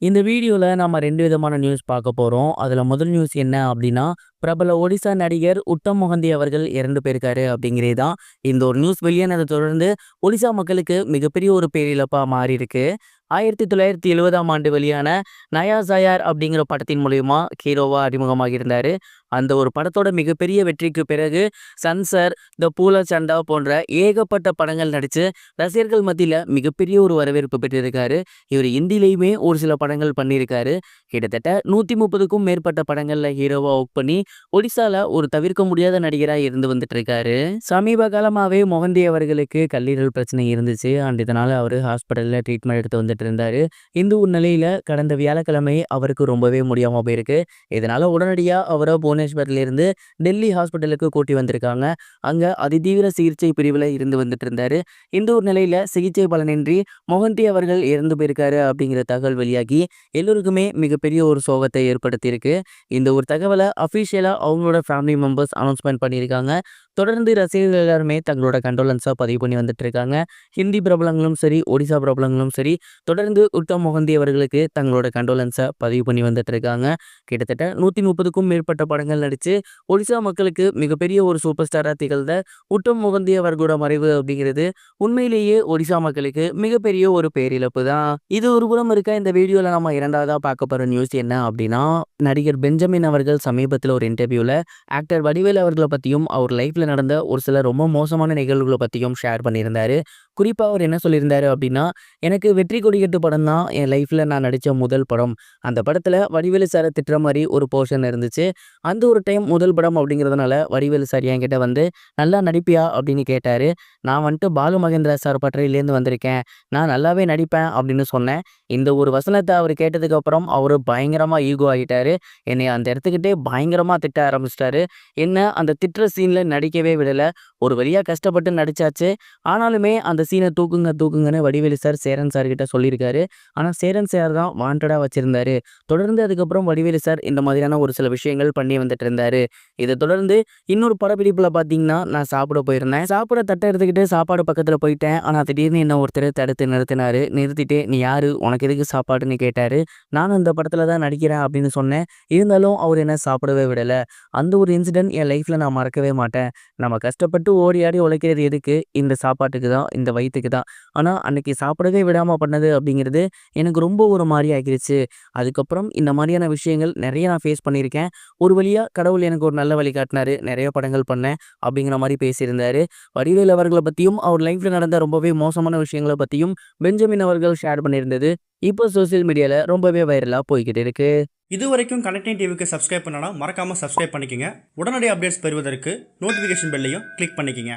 இந்த வீடியோல நம்ம 2 விதமான நியூஸ் பார்க்க போறோம். அதுல முதல் நியூஸ் என்ன அப்டின்னா, பிரபல ஒடிசா நடிகர் உத்தம் மொஹந்தி அவர்கள் இறந்து போயிருக்காரு அப்டிங்கிறது தான். இந்த ஒரு நியூஸ் வெளியானத தொடர்ந்து ஒடிசா மக்களுக்கு மிகப்பெரிய ஒரு பேரிழப்பா மாறியிருக்கு. 1970ஆம் ஆண்டு வெளியான நயா சயார் அப்படிங்கிற படத்தின் மூலியமா ஹீரோவா அறிமுகமாகி இருந்தாரு. அந்த ஒரு படத்தோட மிகப்பெரிய வெற்றிக்கு பிறகு சன்சர், த பூல சண்டா போன்ற ஏகப்பட்ட படங்கள் நடிச்சு ரசிகர்கள் மத்தியில மிகப்பெரிய ஒரு வரவேற்பு பெற்றிருக்காரு. இவர் ஹிந்திலயுமே ஒரு சில படங்கள் பண்ணியிருக்காரு. கிட்டத்தட்ட 130க்கும் மேற்பட்ட படங்கள்ல ஹீரோவா ஒர்க் பண்ணி ஒடிசால ஒரு தவிர்க்க முடியாத நடிகரா இருந்து வந்துட்டு இருக்காரு. சமீப காலமாவே மோகந்தி அவர்களுக்கு கல்லீரல் பிரச்சனை இருந்துச்சு. அண்ட் இதனால அவரு ஹாஸ்பிட்டல்ல ட்ரீட்மெண்ட் எடுத்து வந்துட்டு இருந்தாரு. இந்த ஒரு நிலையில கடந்த வியாழக்கிழமை அவருக்கு ரொம்பவே முடியாம போயிருக்கு. இதனால உடனடியா அவரை புவனேஸ்வர்ல இருந்து டெல்லி ஹாஸ்பிட்டலுக்கு கூட்டி வந்திருக்காங்க. அங்க அதிதீவிர சிகிச்சை பிரிவுல இருந்து வந்துட்டு இருந்தாரு. இந்த ஒரு நிலையில சிகிச்சை பலனின்றி மொஹந்தி அவர்கள் இறந்து போயிருக்காரு அப்படிங்கிற தகவல் வெளியாகி எல்லோருக்குமே மிகப்பெரிய ஒரு சோகத்தை ஏற்படுத்தியிருக்கு. இந்த ஒரு தகவலை அஃபிஷியலா அவங்களோட ஃபேமிலி மெம்பர்ஸ் அனௌன்ஸ்மெண்ட் பண்ணியிருக்காங்க. தொடர்ந்து ரசிகர்கள் எல்லாருமே தங்களோட கண்டோலன்ஸை பதிவு பண்ணி வந்துட்டு இருக்காங்க. ஹிந்தி பிரபலங்களும் சரி, ஒடிசா பிரபலங்களும் சரி, தொடர்ந்து உத்தம் மொஹந்தி அவர்களுக்கு தங்களோட கண்டோலன்ஸை பதிவு பண்ணி வந்துட்டு இருக்காங்க. கிட்டத்தட்ட 130க்கும் மேற்பட்ட படங்கள் நடிச்சு ஒடிசா மக்களுக்கு மிகப்பெரிய ஒரு சூப்பர் ஸ்டாரா திகழ்ந்த உத்தம் மொஹந்தி அவர்களோட மறைவு அப்படிங்கிறது உண்மையிலேயே ஒடிசா மக்களுக்கு மிகப்பெரிய ஒரு பேரிழப்பு தான். இது ஒரு புறம் இருக்க, இந்த வீடியோல நம்ம இரண்டாவதா பார்க்க போற நியூஸ் என்ன அப்படின்னா, நடிகர் பெஞ்சமின் அவர்கள் சமீபத்தில் ஒரு இன்டர்வியூல ஆக்டர் வடிவேலு அவர்களை பத்தியும் அவர் லைஃப்ல நடந்த ஒரு சில ரொம்ப மோசமான நிகழ்வுகளை பத்தியும் ஷேர் பண்ணியிருந்தாரு. குறிப்பா அவர் என்ன சொல்லியிருந்தாரு அப்படின்னா, எனக்கு வெற்றி கொடிகட்டு படம் தான் என் லைஃப்ல நான் நடிச்ச முதல் படம். அந்த படத்துல வடிவேலு சார திட்டுற மாதிரி ஒரு போர்ஷன் இருந்துச்சு. அந்த ஒரு டைம் முதல் படம் அப்படிங்கிறதுனால வடிவேலு சார் என்கிட்ட வந்து நல்லா நடிப்பியா அப்படின்னு கேட்டாரு. நான் வந்துட்டு பாலு மகேந்திரா சார் பட்டறையிலேருந்து வந்திருக்கேன், நான் நல்லாவே நடிப்பேன் அப்படின்னு சொன்னேன். இந்த ஒரு வசனத்தை அவர் கேட்டதுக்கு அப்புறம் அவரு பயங்கரமா ஈகோ ஆகிட்டாரு. என்னை அந்த இடத்துக்கிட்டே பயங்கரமா திட்ட ஆரம்பிச்சிட்டாரு. என்ன அந்த திட்டுற சீன்ல நடிக்கவே விடல. ஒரு வழியா கஷ்டப்பட்டு நடிச்சாச்சு. ஆனாலுமே அந்த சீனை தூக்குங்க தூக்குங்கன்னு வடிவேலு சார் சேரன் சார் கிட்ட சொல்லியிருக்காரு. ஆனா சேரன் சார் தான் வாண்டடா வச்சிருந்தாரு. தொடர்ந்து அதுக்கப்புறம் வடிவேலு சார் இந்த மாதிரியான ஒரு சில விஷயங்கள் பண்ணி வந்துட்டு இருந்தாரு. இதை தொடர்ந்து இன்னொரு படப்பிடிப்புல பாத்தீங்கன்னா, நான் சாப்பிட போயிருந்தேன். சாப்பிட தட்டை எடுத்துக்கிட்டு சாப்பாடு பக்கத்துல போயிட்டேன். ஆனா திடீர்னு என்ன ஒருத்தர் தடுத்து நிறுத்தினாரு. நிறுத்திட்டு நீ யாரு, உனக்கு எதுக்கு சாப்பாடுன்னு கேட்டாரு. நானும் இந்த படத்துல தான் நடிக்கிறேன் அப்படின்னு சொன்னேன். இருந்தாலும் அவர் என்ன சாப்பிடவே விடல. அந்த ஒரு இன்சிடென்ட் என் லைஃப்ல நான் மறக்கவே மாட்டேன். நம்ம கஷ்டப்பட்டு ஓடி ஆடி உழைக்கிறது எதுக்கு? இந்த சாப்பாட்டுக்கு தான், இந்த வயித்துக்கு தான். ஆனா அன்னைக்கு சாப்பிடவே விடாம பண்ணது அப்படிங்கிறது எனக்கு ரொம்ப ஒரு மாரி ஆகிருச்சு. அதுக்கப்புறம் இந்த மாதிரியான விஷயங்கள் நிறைய நான் ஃபேஸ் பண்ணியிருக்கேன். ஒரு வழியா கடவுள் எனக்கு ஒரு நல்ல வழி காட்டினாரு. நிறைய படங்கள் பண்ணேன் அப்படிங்கிற மாரி பேசியிருந்தாரு. வடிவேலு அவர்கள பத்தியும் அவர் லைஃப்ல நடந்த ரொம்பவே மோசமான விஷயங்கள பத்தியும் பெஞ்சமின் அவர்கள் ஷேர் பண்ணியிருந்தது இப்போ சோசியல் மீடியால ரொம்பவே வைரலா போய்க்கிட்டு இருக்கு. இதுவரைக்கும் கனெக்டிங் டிவிக்கு சப்ஸ்கிரைப் பண்ணனா மறக்காம சப்ஸ்கிரைப் பண்ணிக்கங்க. உடனடி அப்டேட்ஸ் பெறுவதற்கு நோட்டிஃபிகேஷன் பெல்லையும் கிளிக் பண்ணிக்கங்க.